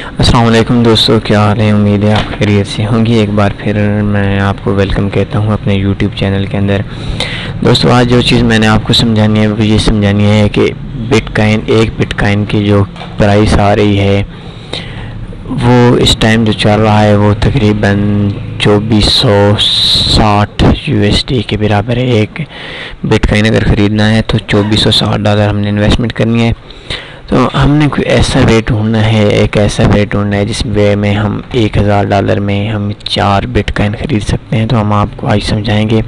अस्सलाम वालेकुम दोस्तों, क्या हाल है। उम्मीद है आप खैरियत से होंगी। एक बार फिर मैं आपको वेलकम कहता हूं अपने यूट्यूब चैनल के अंदर। दोस्तों, आज जो चीज़ मैंने आपको समझानी है वो ये समझानी है कि एक बिटकॉइन की जो प्राइस आ रही है वो इस टाइम जो चल रहा है वो तकरीबन 2460 USD के बराबर है। एक बिटकॉइन अगर ख़रीदना है तो $2460 हमने इन्वेस्टमेंट करनी है। तो हमने कोई ऐसा वे ढूंढना है, एक ऐसा वे ढूंढना है जिस वे में हम $1000 में हम 4 बिटकॉइन ख़रीद सकते हैं। तो हम आपको आज समझाएंगे,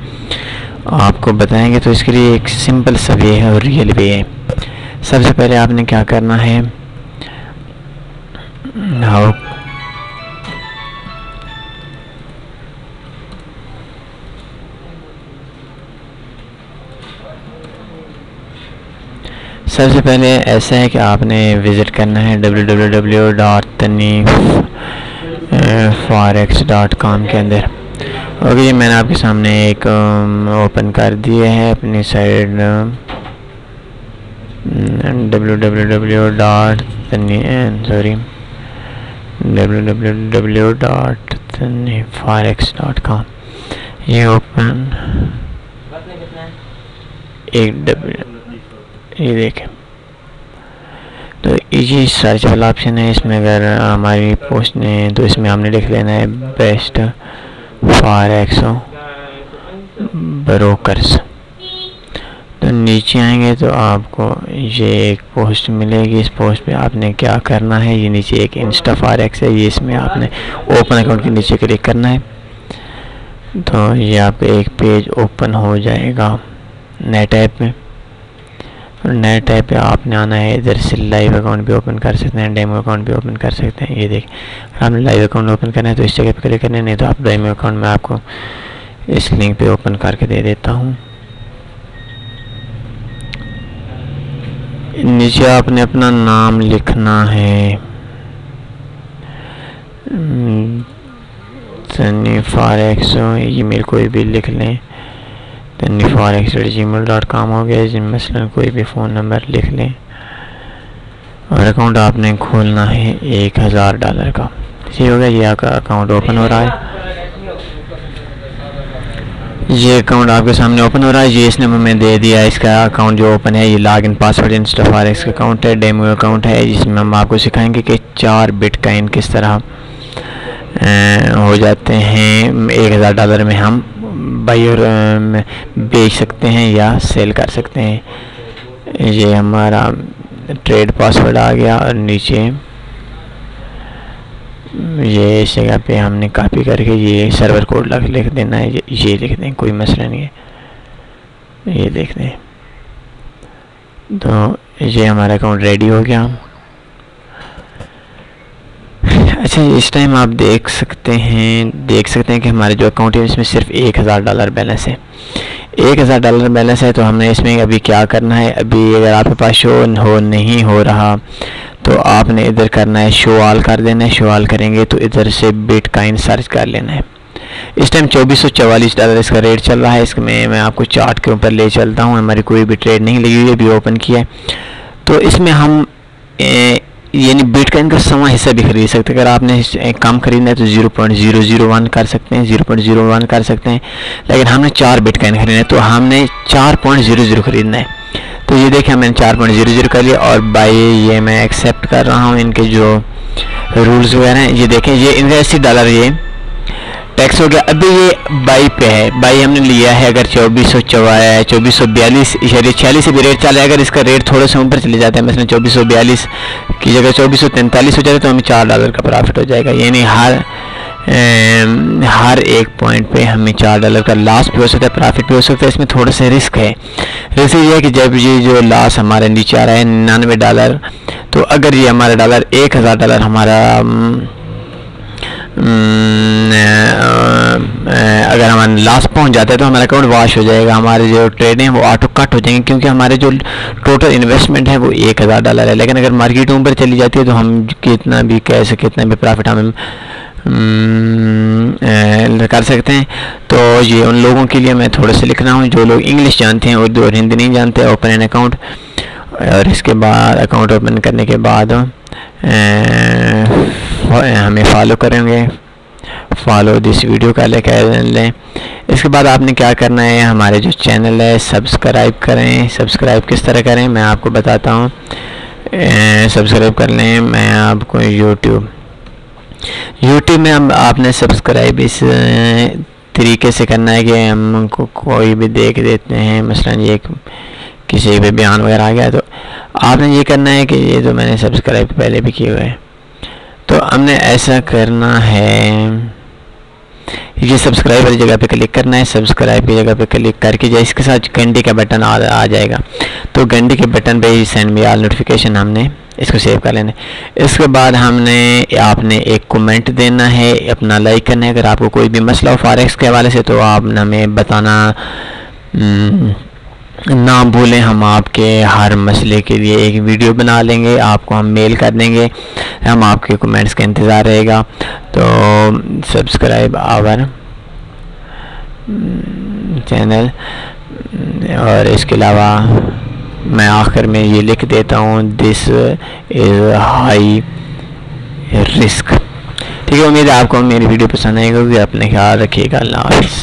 आपको बताएंगे। तो इसके लिए एक सिंपल सा वे है और रियल वे है। सबसे पहले आपने क्या करना है, सबसे पहले ऐसा है कि आपने विज़िट करना है www.taniforex.com के अंदर। ओके जी, मैंने आपके सामने एक ओपन कर दिए है अपनी साइड www.taniforex.com। ये ओपन ये देखें, तो ये सर्च वाला ऑप्शन है। इसमें अगर हमारी पोस्ट ने तो इसमें हमने लिख लेना है बेस्ट फॉरेक्स ब्रोकर्स। तो नीचे आएंगे तो आपको ये एक पोस्ट मिलेगी। इस पोस्ट पे आपने क्या करना है, ये नीचे एक इंस्टा फॉरेक्स है, ये इसमें आपने ओपन अकाउंट के नीचे क्लिक करना है। तो यहाँ पे एक पेज ओपन हो जाएगा नेट ऐप में। नेट ऐप पे आपने आना है, इधर से लाइव अकाउंट भी ओपन कर सकते हैं, डेमो अकाउंट भी ओपन कर सकते हैं। ये देखिए, आपने लाइव अकाउंट ओपन करना है तो इस जगह पे क्लिक करना है, नहीं तो आप डेमो अकाउंट में आपको इस लिंक पे ओपन करके दे देता हूँ। नीचे आपने अपना नाम लिखना है, तनी फॉरेक्स, ईमेल कोई भी लिख लें, taniforex@gmail.com हो गया। जिन मसलन कोई भी फ़ोन नंबर लिख लें और अकाउंट आपने खोलना है $1000 का। ठीक हो गया, ये आपका अकाउंट ओपन हो रहा है। ये अकाउंट आपके सामने ओपन हो रहा है। ये इसने हमें दे दिया, इसका अकाउंट जो ओपन है ये लॉगिन पासवर्ड इंस्टा फॉरेक्स का अकाउंट है, डेमो अकाउंट है, जिसमें हम आपको सिखाएंगे कि 4 बिटकॉइन किस तरह हो जाते हैं। $1000 में हम बाई और बेच सकते हैं या सेल कर सकते हैं। ये हमारा ट्रेड पासवर्ड आ गया और नीचे ये इस जगह पे हमने कॉपी करके ये सर्वर कोड लिख देना है, ये लिख दें, कोई मसला नहीं है। ये देख दें, तो ये हमारा अकाउंट रेडी हो गया। अच्छा, इस टाइम आप देख सकते हैं कि हमारे जो अकाउंट है इसमें सिर्फ $1000 बैलेंस है। $1000 बैलेंस है। तो हमने इसमें अभी क्या करना है, अभी अगर आपके पास शो नहीं हो रहा तो आपने इधर करना है, शो ऑल कर देना है। शो ऑल करेंगे तो इधर से बिटकॉइन सर्च कर लेना है। इस टाइम $2444 इसका रेट चल रहा है। इसमें मैं आपको चार्ट के ऊपर ले चलता हूँ। हमारी कोई भी ट्रेड नहीं लगी हुई है, अभी ओपन किया है। तो इसमें हम यानी बिटकॉइन का समा हिस्सा भी खरीद सकते हैं। अगर आपने कम खरीदना है तो 0.001 कर सकते हैं, 0.01 कर सकते हैं। लेकिन हमने 4 बिटकॉइन खरीदना है तो हमने 4.00 खरीदना है। तो ये देखिए, मैंने 4.00 कर लिया और बाई ये मैं एक्सेप्ट कर रहा हूँ। इनके जो रूल्स वगैरह हैं ये देखें, ये इनका $80 ये टैक्स हो गया। अभी ये बाई पे है, बाई हमने लिया है। अगर 2442.46 से भी रेट चला है, अगर इसका रेट थोड़े से ऊपर चले जाता है, मतलब 2442 की जगह 2443 हो जाता है, तो हमें $4 का प्रॉफिट हो जाएगा। यानी हर एक पॉइंट पे हमें $4 का लॉस भी हो सकता है, प्रॉफिट भी हो सकता है। इसमें थोड़ा सा रिस्क है। रिस्क ये है कि जब ये जो लॉस हमारे नीचे आ रहा है $99, तो अगर ये हमारा $1000 हमारा अगर हमारा लॉस पहुंच जाता है तो हमारा अकाउंट वॉश हो जाएगा। हमारे जो ट्रेड हैं वो ऑटो कट हो जाएंगे, क्योंकि हमारे जो टोटल इन्वेस्टमेंट है वो $1000 है। लेकिन अगर मार्केट ऊपर चली जाती है तो हम कितना भी कैसे कितना भी प्रॉफिट हम कर सकते हैं। तो ये उन लोगों के लिए मैं थोड़ा सा लिख रहा हूँ जो लोग इंग्लिश जानते हैं, उर्दू और हिंदी नहीं जानते। ओपन एन अकाउंट, और इसके बाद अकाउंट ओपन करने के बाद हमें फॉलो करेंगे, फॉलो दिस वीडियो का लें। इसके बाद आपने क्या करना है, हमारे जो चैनल है सब्सक्राइब करें। सब्सक्राइब किस तरह करें मैं आपको बताता हूँ। सब्सक्राइब कर लें। मैं आपको यूट्यूब में आपने सब्सक्राइब इस तरीके से करना है कि हमको कोई भी देख देते हैं, मसलन ये किसी पे बयान वगैरह आ गया तो आपने ये करना है कि ये तो मैंने सब्सक्राइब पहले भी किए हुए हैं, तो हमने ऐसा करना है, ये सब्सक्राइब वाली जगह पे क्लिक करना है। सब्सक्राइब की जगह पे क्लिक करके जैसे इसके साथ घंटी का बटन आ जाएगा, तो घंटी के बटन पे ही सेंड मी ऑल नोटिफिकेशन हमने इसको सेव कर लेना है। इसके बाद आपने एक कमेंट देना है, अपना लाइक करना है। अगर आपको कोई भी मसला हो फॉरेक्स के हवाले से तो आप हमें बताना ना भूलें। हम आपके हर मसले के लिए एक वीडियो बना लेंगे, आपको हम मेल कर देंगे, हम आपके कमेंट्स का इंतज़ार रहेगा। तो सब्सक्राइब आवर चैनल, और इसके अलावा मैं आखिर में ये लिख देता हूँ, दिस इज़ हाई रिस्क। ठीक है, उम्मीद है आपको मेरी वीडियो पसंद आएगी। अपने ख्याल रखिएगा। अल्लाह हाफ़िज़।